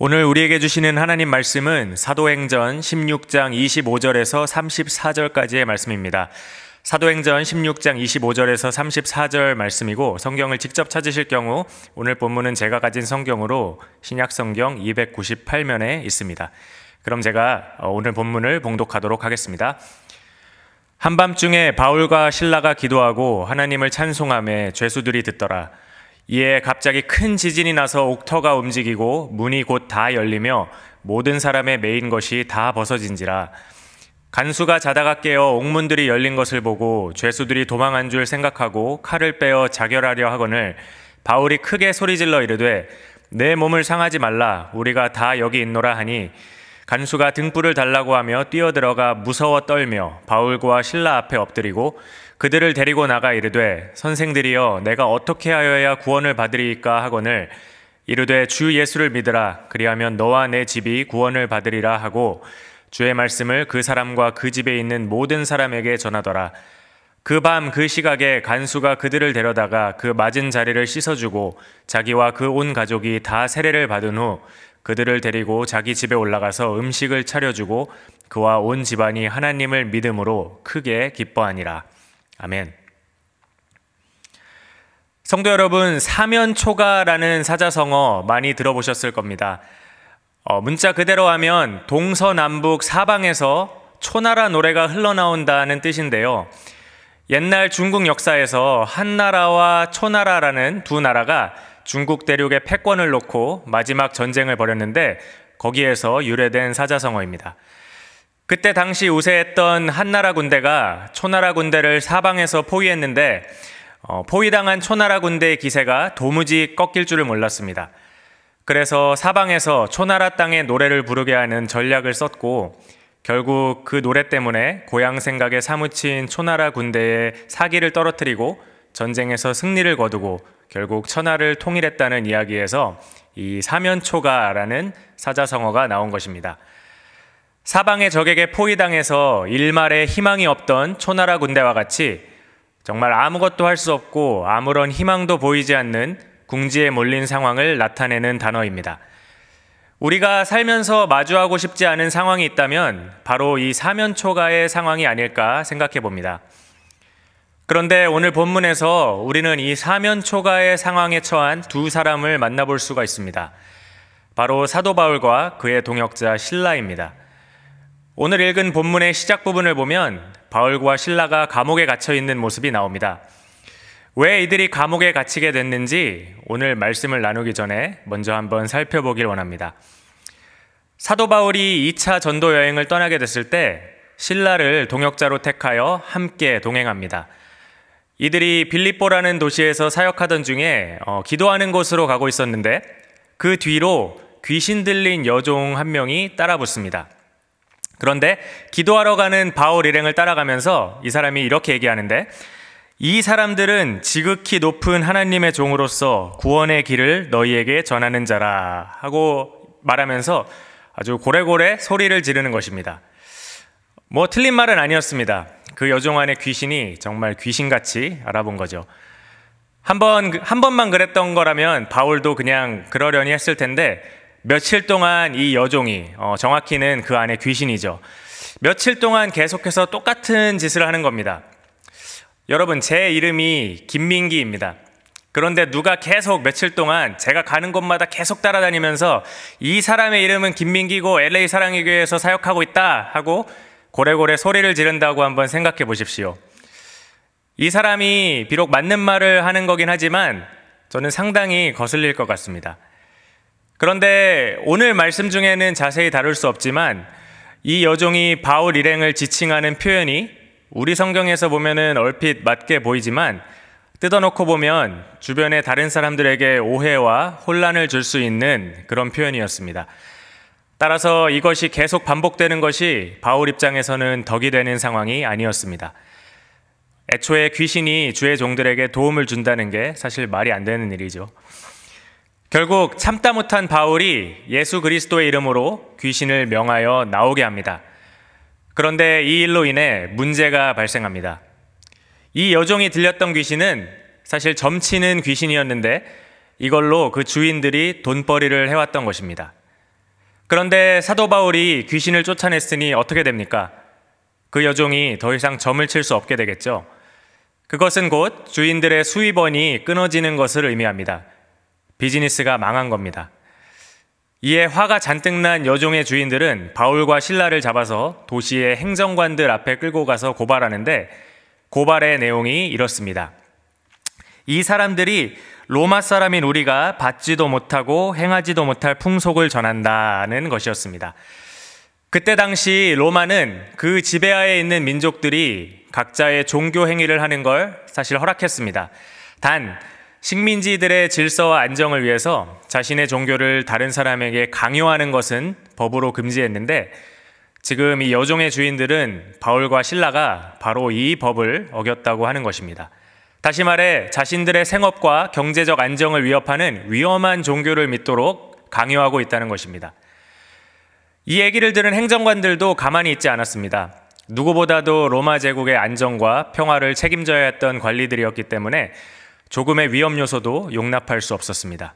오늘 우리에게 주시는 하나님 말씀은 사도행전 16장 25절에서 34절까지의 말씀입니다. 사도행전 16장 25절에서 34절 말씀이고, 성경을 직접 찾으실 경우 오늘 본문은 제가 가진 성경으로 신약성경 298면에 있습니다. 그럼 제가 오늘 본문을 봉독하도록 하겠습니다. 한밤중에 바울과 실라가 기도하고 하나님을 찬송하며 죄수들이 듣더라. 이에 갑자기 큰 지진이 나서 옥터가 움직이고 문이 곧 다 열리며 모든 사람의 매인 것이 다 벗어진지라. 간수가 자다가 깨어 옥문들이 열린 것을 보고 죄수들이 도망한 줄 생각하고 칼을 빼어 자결하려 하거늘 바울이 크게 소리질러 이르되 내 몸을 상하지 말라, 우리가 다 여기 있노라 하니, 간수가 등불을 달라고 하며 뛰어들어가 무서워 떨며 바울과 실라 앞에 엎드리고 그들을 데리고 나가 이르되 선생들이여, 내가 어떻게 하여야 구원을 받으리이까 하거늘 이르되 주 예수를 믿으라, 그리하면 너와 내 집이 구원을 받으리라 하고 주의 말씀을 그 사람과 그 집에 있는 모든 사람에게 전하더라. 그 밤 그 시각에 간수가 그들을 데려다가 그 맞은 자리를 씻어주고 자기와 그 온 가족이 다 세례를 받은 후 그들을 데리고 자기 집에 올라가서 음식을 차려주고 그와 온 집안이 하나님을 믿음으로 크게 기뻐하니라. 아멘. 성도 여러분, 사면초가라는 사자성어 많이 들어보셨을 겁니다. 문자 그대로 하면 동서남북 사방에서 초나라 노래가 흘러나온다는 뜻인데요. 옛날 중국 역사에서 한나라와 초나라라는 두 나라가 중국 대륙에 패권을 놓고 마지막 전쟁을 벌였는데 거기에서 유래된 사자성어입니다. 그때 당시 우세했던 한나라 군대가 초나라 군대를 사방에서 포위했는데 포위당한 초나라 군대의 기세가 도무지 꺾일 줄을 몰랐습니다. 그래서 사방에서 초나라 땅의 노래를 부르게 하는 전략을 썼고, 결국 그 노래 때문에 고향 생각에 사무친 초나라 군대의 사기를 떨어뜨리고 전쟁에서 승리를 거두고 결국 천하를 통일했다는 이야기에서 이 사면초가라는 사자성어가 나온 것입니다. 사방의 적에게 포위당해서 일말의 희망이 없던 초나라 군대와 같이 정말 아무것도 할 수 없고 아무런 희망도 보이지 않는 궁지에 몰린 상황을 나타내는 단어입니다. 우리가 살면서 마주하고 싶지 않은 상황이 있다면 바로 이 사면초가의 상황이 아닐까 생각해 봅니다. 그런데 오늘 본문에서 우리는 이 사면초가의 상황에 처한 두 사람을 만나볼 수가 있습니다. 바로 사도 바울과 그의 동역자 실라입니다. 오늘 읽은 본문의 시작 부분을 보면 바울과 실라가 감옥에 갇혀 있는 모습이 나옵니다. 왜 이들이 감옥에 갇히게 됐는지 오늘 말씀을 나누기 전에 먼저 한번 살펴보길 원합니다. 사도 바울이 2차 전도 여행을 떠나게 됐을 때 실라를 동역자로 택하여 함께 동행합니다. 이들이 빌립보라는 도시에서 사역하던 중에 기도하는 곳으로 가고 있었는데 그 뒤로 귀신 들린 여종 한 명이 따라 붙습니다. 그런데 기도하러 가는 바울 일행을 따라가면서 이 사람이 이렇게 얘기하는데, 이 사람들은 지극히 높은 하나님의 종으로서 구원의 길을 너희에게 전하는 자라 하고 말하면서 아주 고래고래 소리를 지르는 것입니다. 틀린 말은 아니었습니다. 그 여종 안의 귀신이 정말 귀신같이 알아본 거죠. 한 번만 그랬던 거라면 바울도 그냥 그러려니 했을 텐데 며칠 동안 이 여종이, 정확히는 그 안에 귀신이죠, 며칠 동안 계속해서 똑같은 짓을 하는 겁니다. 여러분, 제 이름이 김민기입니다. 그런데 누가 계속 며칠 동안 제가 가는 곳마다 계속 따라다니면서 이 사람의 이름은 김민기고 LA 사랑의 교회에서 사역하고 있다 하고 고래고래 소리를 지른다고 한번 생각해 보십시오. 이 사람이 비록 맞는 말을 하는 거긴 하지만 저는 상당히 거슬릴 것 같습니다. 그런데 오늘 말씀 중에는 자세히 다룰 수 없지만 이 여종이 바울 일행을 지칭하는 표현이 우리 성경에서 보면은 얼핏 맞게 보이지만 뜯어놓고 보면 주변의 다른 사람들에게 오해와 혼란을 줄 수 있는 그런 표현이었습니다. 따라서 이것이 계속 반복되는 것이 바울 입장에서는 덕이 되는 상황이 아니었습니다. 애초에 귀신이 주의 종들에게 도움을 준다는 게 사실 말이 안 되는 일이죠. 결국 참다 못한 바울이 예수 그리스도의 이름으로 귀신을 명하여 나오게 합니다. 그런데 이 일로 인해 문제가 발생합니다. 이 여종이 들렸던 귀신은 사실 점치는 귀신이었는데 이걸로 그 주인들이 돈벌이를 해왔던 것입니다. 그런데 사도 바울이 귀신을 쫓아냈으니 어떻게 됩니까? 그 여종이 더 이상 점을 칠 수 없게 되겠죠. 그것은 곧 주인들의 수입원이 끊어지는 것을 의미합니다. 비즈니스가 망한 겁니다. 이에 화가 잔뜩 난 여종의 주인들은 바울과 실라를 잡아서 도시의 행정관들 앞에 끌고 가서 고발하는데, 고발의 내용이 이렇습니다. 이 사람들이 로마 사람인 우리가 받지도 못하고 행하지도 못할 풍속을 전한다는 것이었습니다. 그때 당시 로마는 그 지배하에 있는 민족들이 각자의 종교 행위를 하는 걸 사실 허락했습니다. 단 식민지들의 질서와 안정을 위해서 자신의 종교를 다른 사람에게 강요하는 것은 법으로 금지했는데, 지금 이 여종의 주인들은 바울과 실라가 바로 이 법을 어겼다고 하는 것입니다. 다시 말해 자신들의 생업과 경제적 안정을 위협하는 위험한 종교를 믿도록 강요하고 있다는 것입니다. 이 얘기를 들은 행정관들도 가만히 있지 않았습니다. 누구보다도 로마 제국의 안정과 평화를 책임져야 했던 관리들이었기 때문에 조금의 위험 요소도 용납할 수 없었습니다.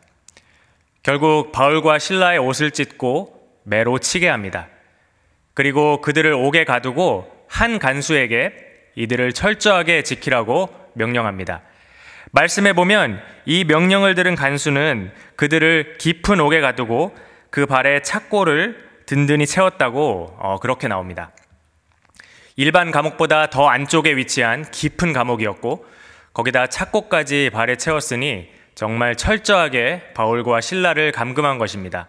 결국 바울과 실라의 옷을 찢고 매로 치게 합니다. 그리고 그들을 옥에 가두고 한 간수에게 이들을 철저하게 지키라고 명령합니다. 말씀해 보면 이 명령을 들은 간수는 그들을 깊은 옥에 가두고 그 발에 착고를 든든히 채웠다고 그렇게 나옵니다. 일반 감옥보다 더 안쪽에 위치한 깊은 감옥이었고, 거기다 착고까지 발에 채웠으니 정말 철저하게 바울과 실라를 감금한 것입니다.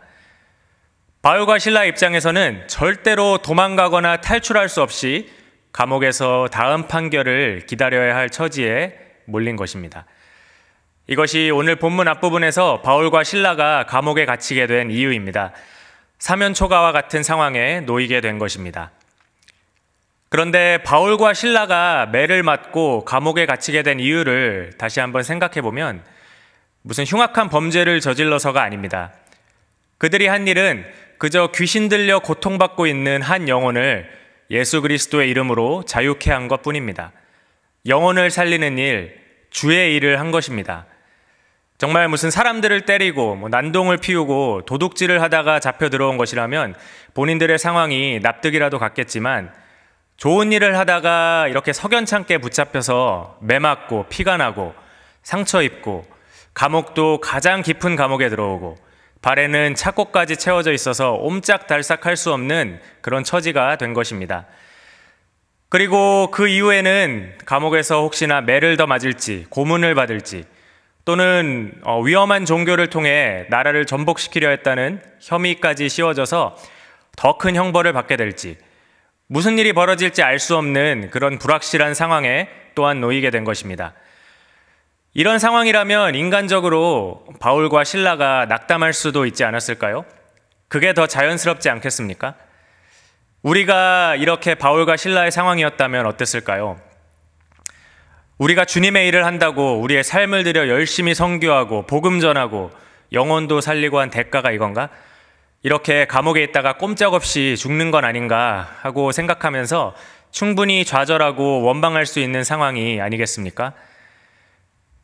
바울과 실라 입장에서는 절대로 도망가거나 탈출할 수 없이 감옥에서 다음 판결을 기다려야 할 처지에 몰린 것입니다. 이것이 오늘 본문 앞부분에서 바울과 실라가 감옥에 갇히게 된 이유입니다. 사면초가와 같은 상황에 놓이게 된 것입니다. 그런데 바울과 실라가 매를 맞고 감옥에 갇히게 된 이유를 다시 한번 생각해 보면 무슨 흉악한 범죄를 저질러서가 아닙니다. 그들이 한 일은 그저 귀신 들려 고통받고 있는 한 영혼을 예수 그리스도의 이름으로 자유케 한 것뿐입니다. 영혼을 살리는 일, 주의 일을 한 것입니다. 정말 무슨 사람들을 때리고 난동을 피우고 도둑질을 하다가 잡혀 들어온 것이라면 본인들의 상황이 납득이라도 갔겠지만, 좋은 일을 하다가 이렇게 석연찮게 붙잡혀서 매 맞고 피가 나고 상처 입고 감옥도 가장 깊은 감옥에 들어오고 발에는 착고까지 채워져 있어서 옴짝달싹할 수 없는 그런 처지가 된 것입니다. 그리고 그 이후에는 감옥에서 혹시나 매를 더 맞을지, 고문을 받을지, 또는 위험한 종교를 통해 나라를 전복시키려 했다는 혐의까지 씌워져서 더 큰 형벌을 받게 될지, 무슨 일이 벌어질지 알 수 없는 그런 불확실한 상황에 또한 놓이게 된 것입니다. 이런 상황이라면 인간적으로 바울과 실라가 낙담할 수도 있지 않았을까요? 그게 더 자연스럽지 않겠습니까? 우리가 이렇게 바울과 실라의 상황이었다면 어땠을까요? 우리가 주님의 일을 한다고 우리의 삶을 들여 열심히 선교하고 복음 전하고 영혼도 살리고 한 대가가 이건가? 이렇게 감옥에 있다가 꼼짝없이 죽는 건 아닌가 하고 생각하면서 충분히 좌절하고 원망할 수 있는 상황이 아니겠습니까?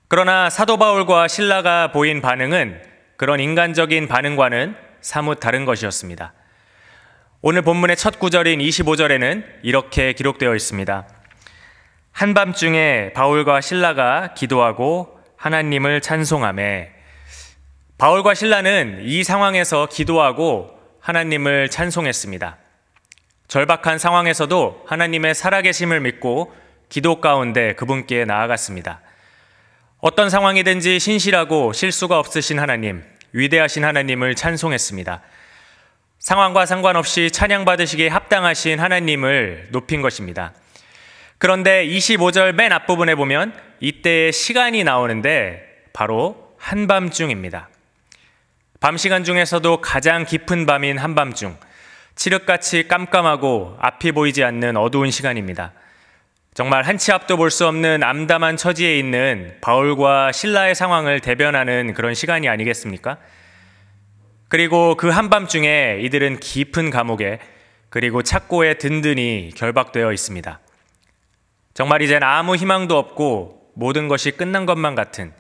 그러나 사도 바울과 실라가 보인 반응은 그런 인간적인 반응과는 사뭇 다른 것이었습니다. 오늘 본문의 첫 구절인 25절에는 이렇게 기록되어 있습니다. 한밤중에 바울과 실라가 기도하고 하나님을 찬송하매. 바울과 실라는 이 상황에서 기도하고 하나님을 찬송했습니다. 절박한 상황에서도 하나님의 살아계심을 믿고 기도 가운데 그분께 나아갔습니다. 어떤 상황이든지 신실하고 실수가 없으신 하나님, 위대하신 하나님을 찬송했습니다. 상황과 상관없이 찬양받으시기에 합당하신 하나님을 높인 것입니다. 그런데 25절 맨 앞부분에 보면 이때의 시간이 나오는데 바로 한밤중입니다. 밤 시간 중에서도 가장 깊은 밤인 한밤중, 칠흑같이 깜깜하고 앞이 보이지 않는 어두운 시간입니다. 정말 한치 앞도 볼 수 없는 암담한 처지에 있는 바울과 실라의 상황을 대변하는 그런 시간이 아니겠습니까? 그리고 그 한밤중에 이들은 깊은 감옥에, 그리고 착고에 든든히 결박되어 있습니다. 정말 이젠 아무 희망도 없고 모든 것이 끝난 것만 같은,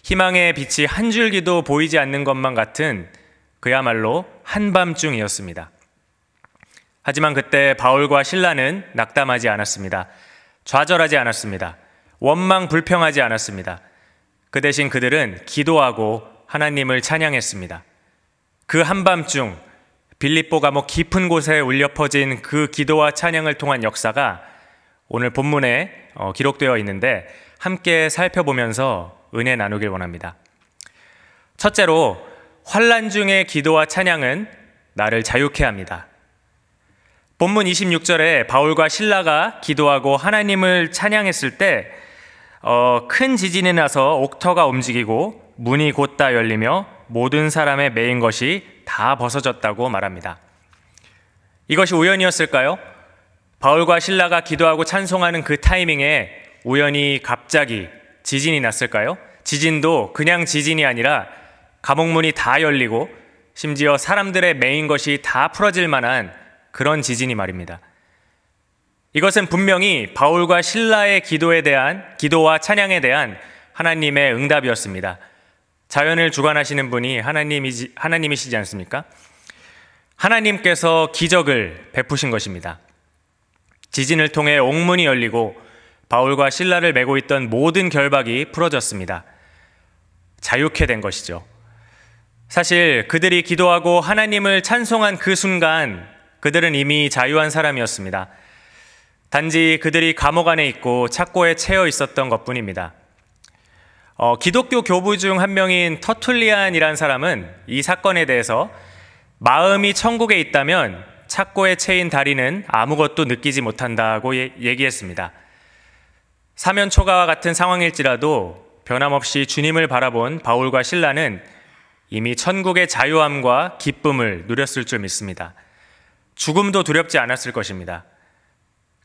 희망의 빛이 한 줄기도 보이지 않는 것만 같은 그야말로 한밤중이었습니다. 하지만 그때 바울과 실라는 낙담하지 않았습니다. 좌절하지 않았습니다. 원망 불평하지 않았습니다. 그 대신 그들은 기도하고 하나님을 찬양했습니다. 그 한밤중 빌립보 감옥 깊은 곳에 울려 퍼진 그 기도와 찬양을 통한 역사가 오늘 본문에 기록되어 있는데 함께 살펴보면서 은혜 나누길 원합니다. 첫째로, 환난 중의 기도와 찬양은 나를 자유케 합니다. 본문 26절에 바울과 실라가 기도하고 하나님을 찬양했을 때 큰 지진이 나서 옥터가 움직이고 문이 곧다 열리며 모든 사람의 매인 것이 다 벗어졌다고 말합니다. 이것이 우연이었을까요? 바울과 실라가 기도하고 찬송하는 그 타이밍에 우연히 갑자기 지진이 났을까요? 지진도 그냥 지진이 아니라 감옥문이 다 열리고 심지어 사람들의 매인 것이 다 풀어질 만한 그런 지진이 말입니다. 이것은 분명히 바울과 실라의 기도와 찬양에 대한 하나님의 응답이었습니다. 자연을 주관하시는 분이 하나님이시지 않습니까? 하나님께서 기적을 베푸신 것입니다. 지진을 통해 옥문이 열리고 바울과 실라를 메고 있던 모든 결박이 풀어졌습니다. 자유케 된 것이죠. 사실 그들이 기도하고 하나님을 찬송한 그 순간 그들은 이미 자유한 사람이었습니다. 단지 그들이 감옥 안에 있고 착고에 채여 있었던 것뿐입니다. 기독교 교부 중 한 명인 터툴리안이란 사람은 이 사건에 대해서 마음이 천국에 있다면 착고에 채인 다리는 아무것도 느끼지 못한다고 얘기했습니다. 사면초가와 같은 상황일지라도 변함없이 주님을 바라본 바울과 실라는 이미 천국의 자유함과 기쁨을 누렸을 줄 믿습니다. 죽음도 두렵지 않았을 것입니다.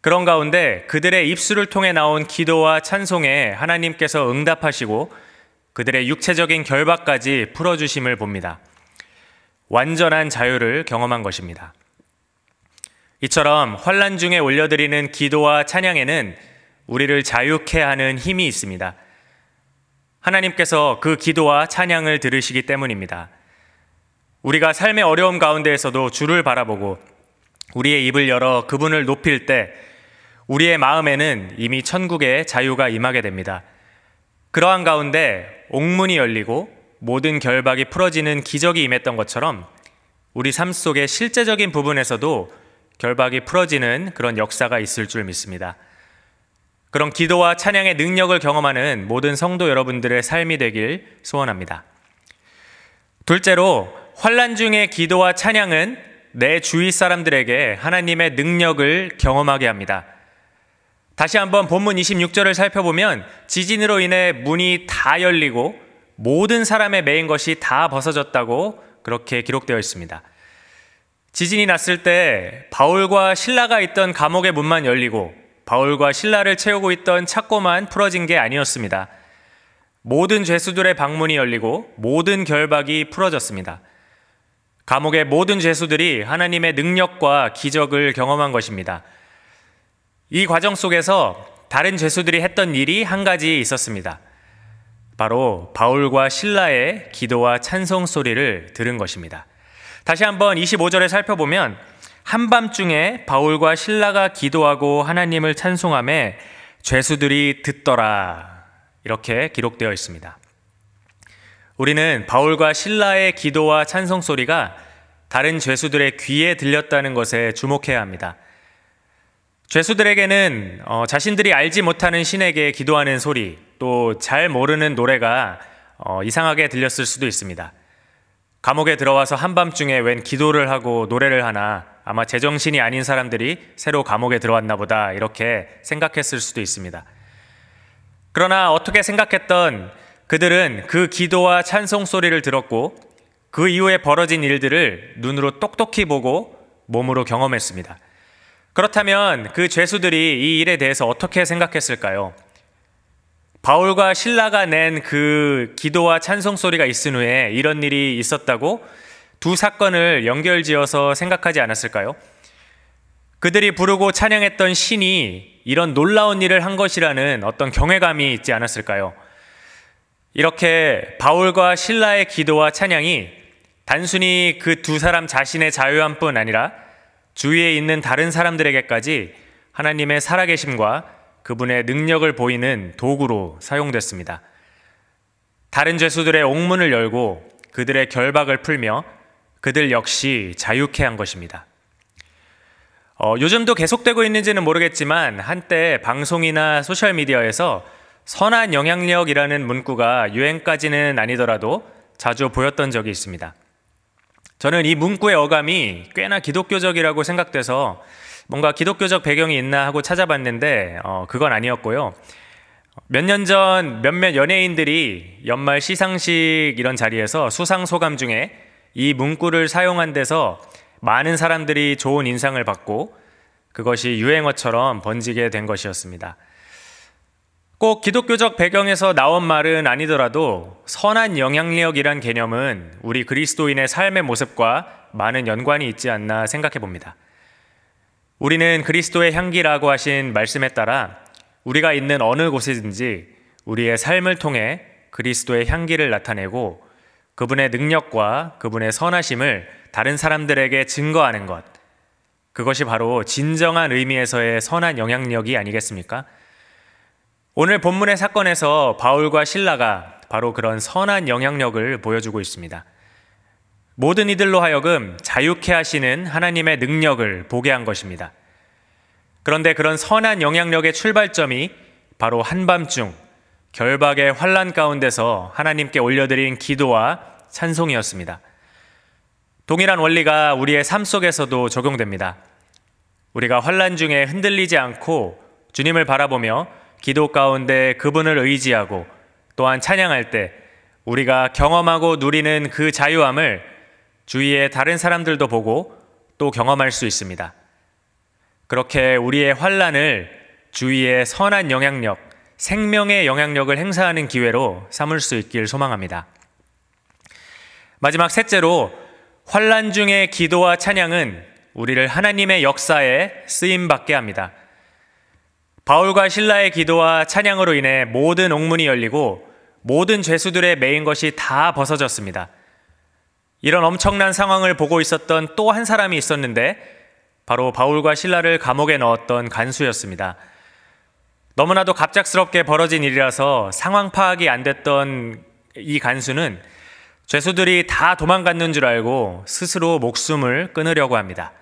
그런 가운데 그들의 입술을 통해 나온 기도와 찬송에 하나님께서 응답하시고 그들의 육체적인 결박까지 풀어주심을 봅니다. 완전한 자유를 경험한 것입니다. 이처럼 환난 중에 올려드리는 기도와 찬양에는 우리를 자유케 하는 힘이 있습니다. 하나님께서 그 기도와 찬양을 들으시기 때문입니다. 우리가 삶의 어려움 가운데에서도 주를 바라보고 우리의 입을 열어 그분을 높일 때 우리의 마음에는 이미 천국의 자유가 임하게 됩니다. 그러한 가운데 옥문이 열리고 모든 결박이 풀어지는 기적이 임했던 것처럼 우리 삶 속의 실제적인 부분에서도 결박이 풀어지는 그런 역사가 있을 줄 믿습니다. 그런 기도와 찬양의 능력을 경험하는 모든 성도 여러분들의 삶이 되길 소원합니다. 둘째로, 환난 중의 기도와 찬양은 내 주위 사람들에게 하나님의 능력을 경험하게 합니다. 다시 한번 본문 26절을 살펴보면 지진으로 인해 문이 다 열리고 모든 사람의 매인 것이 다 벗어졌다고 그렇게 기록되어 있습니다. 지진이 났을 때 바울과 실라가 있던 감옥의 문만 열리고 바울과 실라를 채우고 있던 착고만 풀어진 게 아니었습니다. 모든 죄수들의 방문이 열리고 모든 결박이 풀어졌습니다. 감옥의 모든 죄수들이 하나님의 능력과 기적을 경험한 것입니다. 이 과정 속에서 다른 죄수들이 했던 일이 한 가지 있었습니다. 바로 바울과 실라의 기도와 찬송 소리를 들은 것입니다. 다시 한번 25절에 살펴보면 한밤중에 바울과 실라가 기도하고 하나님을 찬송하며 죄수들이 듣더라, 이렇게 기록되어 있습니다. 우리는 바울과 실라의 기도와 찬송 소리가 다른 죄수들의 귀에 들렸다는 것에 주목해야 합니다. 죄수들에게는 자신들이 알지 못하는 신에게 기도하는 소리, 또 잘 모르는 노래가 이상하게 들렸을 수도 있습니다. 감옥에 들어와서 한밤중에 웬 기도를 하고 노래를 하나, 아마 제정신이 아닌 사람들이 새로 감옥에 들어왔나 보다, 이렇게 생각했을 수도 있습니다. 그러나 어떻게 생각했던 그들은 그 기도와 찬송 소리를 들었고 그 이후에 벌어진 일들을 눈으로 똑똑히 보고 몸으로 경험했습니다. 그렇다면 그 죄수들이 이 일에 대해서 어떻게 생각했을까요? 바울과 실라가 낸 그 기도와 찬송 소리가 있은 후에 이런 일이 있었다고 두 사건을 연결지어서 생각하지 않았을까요? 그들이 부르고 찬양했던 신이 이런 놀라운 일을 한 것이라는 어떤 경외감이 있지 않았을까요? 이렇게 바울과 실라의 기도와 찬양이 단순히 그 두 사람 자신의 자유함뿐 아니라 주위에 있는 다른 사람들에게까지 하나님의 살아계심과 그분의 능력을 보이는 도구로 사용됐습니다. 다른 죄수들의 옥문을 열고 그들의 결박을 풀며 그들 역시 자유케 한 것입니다. 요즘도 계속되고 있는지는 모르겠지만 한때 방송이나 소셜미디어에서 선한 영향력이라는 문구가 유행까지는 아니더라도 자주 보였던 적이 있습니다. 저는 이 문구의 어감이 꽤나 기독교적이라고 생각돼서 뭔가 기독교적 배경이 있나 하고 찾아봤는데 그건 아니었고요. 몇 년 전 몇몇 연예인들이 연말 시상식 이런 자리에서 수상 소감 중에 이 문구를 사용한 데서 많은 사람들이 좋은 인상을 받고 그것이 유행어처럼 번지게 된 것이었습니다. 꼭 기독교적 배경에서 나온 말은 아니더라도 선한 영향력이란 개념은 우리 그리스도인의 삶의 모습과 많은 연관이 있지 않나 생각해 봅니다. 우리는 그리스도의 향기라고 하신 말씀에 따라 우리가 있는 어느 곳이든지 우리의 삶을 통해 그리스도의 향기를 나타내고 그분의 능력과 그분의 선하심을 다른 사람들에게 증거하는 것, 그것이 바로 진정한 의미에서의 선한 영향력이 아니겠습니까? 오늘 본문의 사건에서 바울과 실라가 바로 그런 선한 영향력을 보여주고 있습니다. 모든 이들로 하여금 자유케 하시는 하나님의 능력을 보게 한 것입니다. 그런데 그런 선한 영향력의 출발점이 바로 한밤중 결박의 환난 가운데서 하나님께 올려드린 기도와 찬송이었습니다. 동일한 원리가 우리의 삶 속에서도 적용됩니다. 우리가 환난 중에 흔들리지 않고 주님을 바라보며 기도 가운데 그분을 의지하고 또한 찬양할 때 우리가 경험하고 누리는 그 자유함을 주위의 다른 사람들도 보고 또 경험할 수 있습니다. 그렇게 우리의 환난을 주위의 선한 영향력, 생명의 영향력을 행사하는 기회로 삼을 수 있길 소망합니다. 마지막 셋째로 환난 중의 기도와 찬양은 우리를 하나님의 역사에 쓰임받게 합니다. 바울과 실라의 기도와 찬양으로 인해 모든 옥문이 열리고 모든 죄수들의 매인 것이 다 벗어졌습니다. 이런 엄청난 상황을 보고 있었던 또 한 사람이 있었는데 바로 바울과 실라를 감옥에 넣었던 간수였습니다. 너무나도 갑작스럽게 벌어진 일이라서 상황 파악이 안 됐던 이 간수는 죄수들이 다 도망갔는 줄 알고 스스로 목숨을 끊으려고 합니다.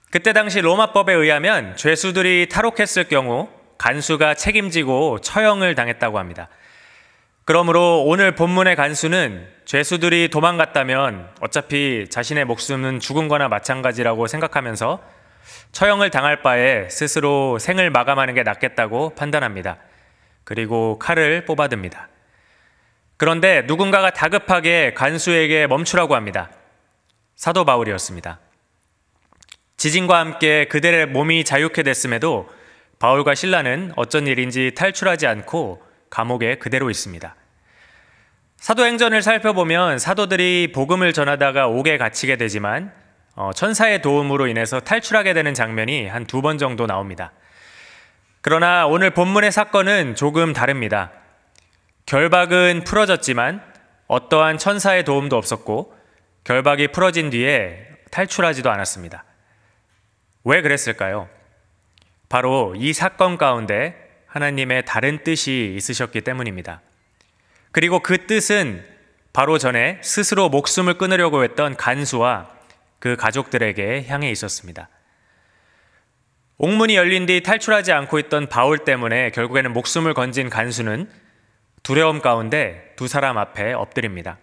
그때 당시 로마법에 의하면 죄수들이 탈옥했을 경우 간수가 책임지고 처형을 당했다고 합니다. 그러므로 오늘 본문의 간수는 죄수들이 도망갔다면 어차피 자신의 목숨은 죽은 거나 마찬가지라고 생각하면서 처형을 당할 바에 스스로 생을 마감하는 게 낫겠다고 판단합니다. 그리고 칼을 뽑아듭니다. 그런데 누군가가 다급하게 간수에게 멈추라고 합니다. 사도 바울이었습니다. 지진과 함께 그들의 몸이 자유케 됐음에도 바울과 실라는 어쩐 일인지 탈출하지 않고 감옥에 그대로 있습니다. 사도행전을 살펴보면 사도들이 복음을 전하다가 옥에 갇히게 되지만 천사의 도움으로 인해서 탈출하게 되는 장면이 한 2번 정도 나옵니다. 그러나 오늘 본문의 사건은 조금 다릅니다. 결박은 풀어졌지만 어떠한 천사의 도움도 없었고 결박이 풀어진 뒤에 탈출하지도 않았습니다. 왜 그랬을까요? 바로 이 사건 가운데 하나님의 다른 뜻이 있으셨기 때문입니다. 그리고 그 뜻은 바로 전에 스스로 목숨을 끊으려고 했던 간수와 그 가족들에게 향해 있었습니다. 옥문이 열린 뒤 탈출하지 않고 있던 바울 때문에 결국에는 목숨을 건진 간수는 두려움 가운데 두 사람 앞에 엎드립니다.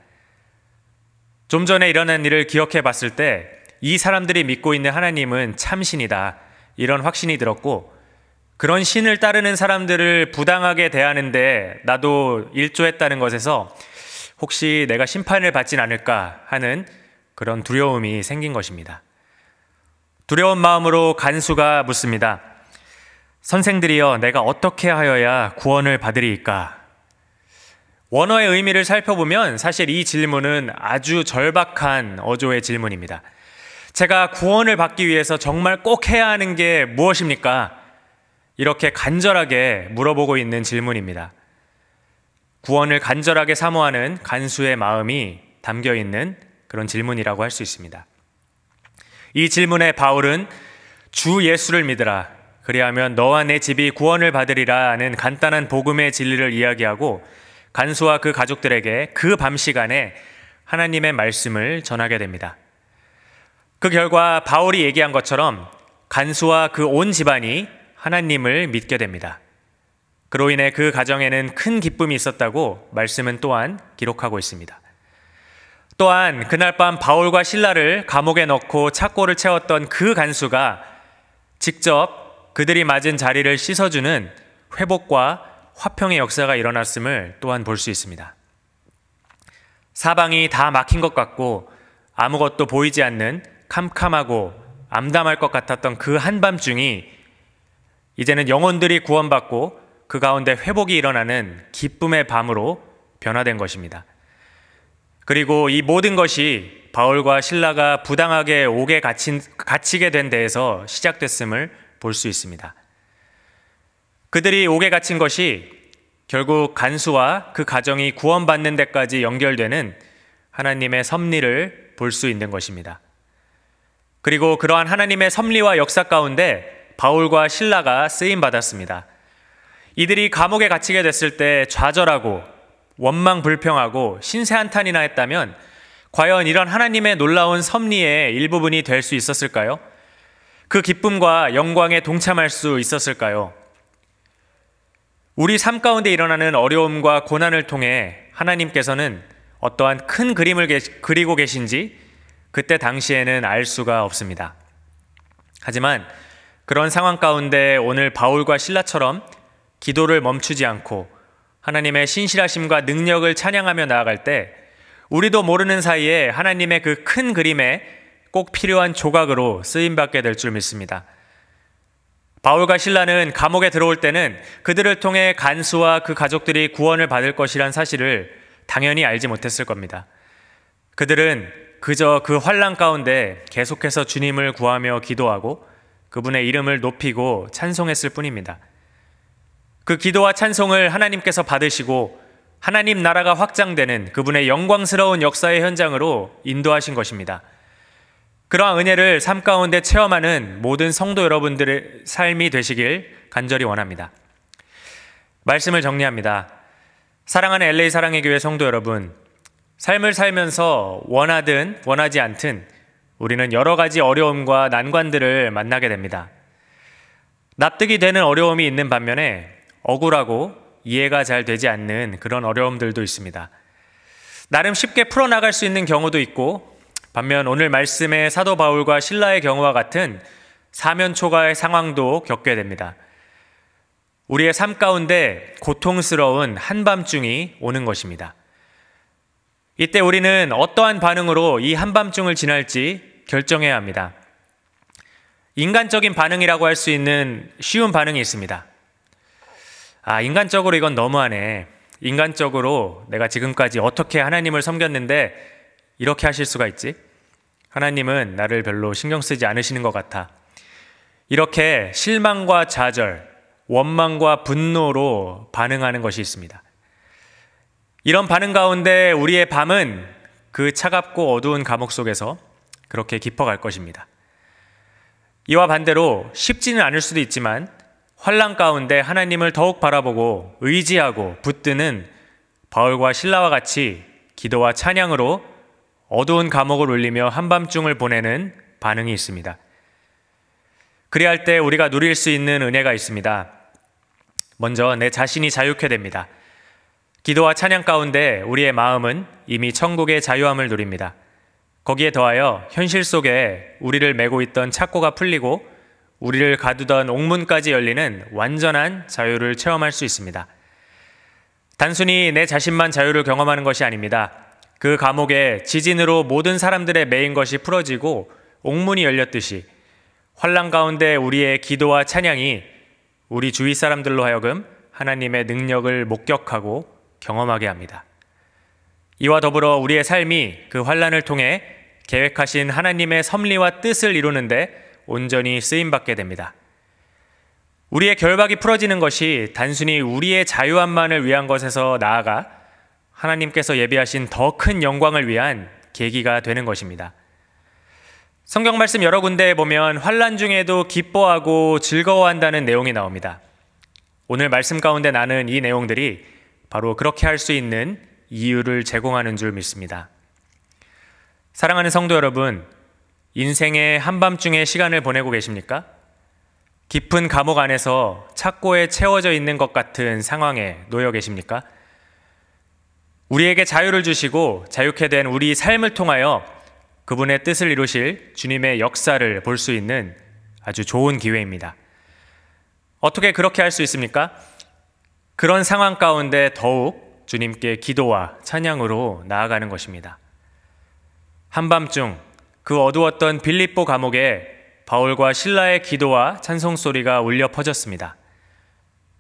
좀 전에 일어난 일을 기억해 봤을 때 이 사람들이 믿고 있는 하나님은 참신이다, 이런 확신이 들었고 그런 신을 따르는 사람들을 부당하게 대하는데 나도 일조했다는 것에서 혹시 내가 심판을 받진 않을까 하는 그런 두려움이 생긴 것입니다. 두려운 마음으로 간수가 묻습니다. 선생들이여, 내가 어떻게 하여야 구원을 받으리이까? 원어의 의미를 살펴보면 사실 이 질문은 아주 절박한 어조의 질문입니다. 제가 구원을 받기 위해서 정말 꼭 해야 하는 게 무엇입니까? 이렇게 간절하게 물어보고 있는 질문입니다. 구원을 간절하게 사모하는 간수의 마음이 담겨 있는 그런 질문이라고 할 수 있습니다. 이 질문에 바울은 주 예수를 믿으라, 그리하면 너와 내 집이 구원을 받으리라 하는 간단한 복음의 진리를 이야기하고 간수와 그 가족들에게 그 밤 시간에 하나님의 말씀을 전하게 됩니다. 그 결과 바울이 얘기한 것처럼 간수와 그 온 집안이 하나님을 믿게 됩니다. 그로 인해 그 가정에는 큰 기쁨이 있었다고 말씀은 또한 기록하고 있습니다. 또한 그날 밤 바울과 실라를 감옥에 넣고 착고를 채웠던 그 간수가 직접 그들이 맞은 자리를 씻어주는 회복과 화평의 역사가 일어났음을 또한 볼 수 있습니다. 사방이 다 막힌 것 같고 아무것도 보이지 않는 캄캄하고 암담할 것 같았던 그 한밤중이 이제는 영혼들이 구원받고 그 가운데 회복이 일어나는 기쁨의 밤으로 변화된 것입니다. 그리고 이 모든 것이 바울과 실라가 부당하게 옥에 갇히게 된 데에서 시작됐음을 볼 수 있습니다. 그들이 옥에 갇힌 것이 결국 간수와 그 가정이 구원받는 데까지 연결되는 하나님의 섭리를 볼 수 있는 것입니다. 그리고 그러한 하나님의 섭리와 역사 가운데 바울과 실라가 쓰임받았습니다. 이들이 감옥에 갇히게 됐을 때 좌절하고 원망불평하고 신세한탄이나 했다면 과연 이런 하나님의 놀라운 섭리의 일부분이 될 수 있었을까요? 그 기쁨과 영광에 동참할 수 있었을까요? 우리 삶 가운데 일어나는 어려움과 고난을 통해 하나님께서는 어떠한 큰 그림을 그리고 계신지 그때 당시에는 알 수가 없습니다. 하지만 그런 상황 가운데 오늘 바울과 실라처럼 기도를 멈추지 않고 하나님의 신실하심과 능력을 찬양하며 나아갈 때 우리도 모르는 사이에 하나님의 그 큰 그림에 꼭 필요한 조각으로 쓰임받게 될 줄 믿습니다. 바울과 실라는 감옥에 들어올 때는 그들을 통해 간수와 그 가족들이 구원을 받을 것이란 사실을 당연히 알지 못했을 겁니다. 그들은 그저 그 환난 가운데 계속해서 주님을 구하며 기도하고 그분의 이름을 높이고 찬송했을 뿐입니다. 그 기도와 찬송을 하나님께서 받으시고 하나님 나라가 확장되는 그분의 영광스러운 역사의 현장으로 인도하신 것입니다. 그러한 은혜를 삶 가운데 체험하는 모든 성도 여러분들의 삶이 되시길 간절히 원합니다. 말씀을 정리합니다. 사랑하는 LA 사랑의 교회 성도 여러분, 삶을 살면서 원하든 원하지 않든 우리는 여러 가지 어려움과 난관들을 만나게 됩니다. 납득이 되는 어려움이 있는 반면에 억울하고 이해가 잘 되지 않는 그런 어려움들도 있습니다. 나름 쉽게 풀어나갈 수 있는 경우도 있고, 반면 오늘 말씀의 사도 바울과 실라의 경우와 같은 사면초가의 상황도 겪게 됩니다. 우리의 삶 가운데 고통스러운 한밤중이 오는 것입니다. 이때 우리는 어떠한 반응으로 이 한밤중을 지날지 결정해야 합니다. 인간적인 반응이라고 할 수 있는 쉬운 반응이 있습니다. 인간적으로 이건 너무하네. 인간적으로 내가 지금까지 어떻게 하나님을 섬겼는데 이렇게 하실 수가 있지? 하나님은 나를 별로 신경 쓰지 않으시는 것 같아. 이렇게 실망과 좌절, 원망과 분노로 반응하는 것이 있습니다. 이런 반응 가운데 우리의 밤은 그 차갑고 어두운 감옥 속에서 그렇게 깊어갈 것입니다. 이와 반대로 쉽지는 않을 수도 있지만 환난 가운데 하나님을 더욱 바라보고 의지하고 붙드는 바울과 실라와 같이 기도와 찬양으로 어두운 감옥을 울리며 한밤중을 보내는 반응이 있습니다. 그리할 때 우리가 누릴 수 있는 은혜가 있습니다. 먼저 내 자신이 자유케 됩니다. 기도와 찬양 가운데 우리의 마음은 이미 천국의 자유함을 누립니다. 거기에 더하여 현실 속에 우리를 메고 있던 착고가 풀리고 우리를 가두던 옥문까지 열리는 완전한 자유를 체험할 수 있습니다. 단순히 내 자신만 자유를 경험하는 것이 아닙니다. 그 감옥에 지진으로 모든 사람들의 매인 것이 풀어지고 옥문이 열렸듯이 환난 가운데 우리의 기도와 찬양이 우리 주위 사람들로 하여금 하나님의 능력을 목격하고 경험하게 합니다. 이와 더불어 우리의 삶이 그 환난을 통해 계획하신 하나님의 섭리와 뜻을 이루는데 온전히 쓰임받게 됩니다. 우리의 결박이 풀어지는 것이 단순히 우리의 자유함만을 위한 것에서 나아가 하나님께서 예비하신 더 큰 영광을 위한 계기가 되는 것입니다. 성경 말씀 여러 군데에 보면 환난 중에도 기뻐하고 즐거워한다는 내용이 나옵니다. 오늘 말씀 가운데 나는 이 내용들이 바로 그렇게 할 수 있는 이유를 제공하는 줄 믿습니다. 사랑하는 성도 여러분, 인생의 한밤중에 시간을 보내고 계십니까? 깊은 감옥 안에서 착고에 채워져 있는 것 같은 상황에 놓여 계십니까? 우리에게 자유를 주시고 자유케 된 우리 삶을 통하여 그분의 뜻을 이루실 주님의 역사를 볼 수 있는 아주 좋은 기회입니다. 어떻게 그렇게 할 수 있습니까? 그런 상황 가운데 더욱 주님께 기도와 찬양으로 나아가는 것입니다. 한밤중 그 어두웠던 빌립보 감옥에 바울과 실라의 기도와 찬송 소리가 울려 퍼졌습니다.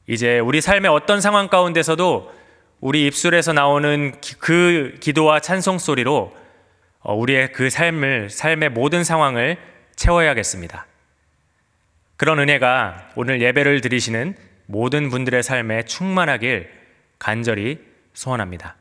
이제 우리 삶의 어떤 상황 가운데서도 우리 입술에서 나오는 그 기도와 찬송 소리로 우리의 그 삶의 모든 상황을 채워야겠습니다. 그런 은혜가 오늘 예배를 드리시는 모든 분들의 삶에 충만하길 간절히 소원합니다.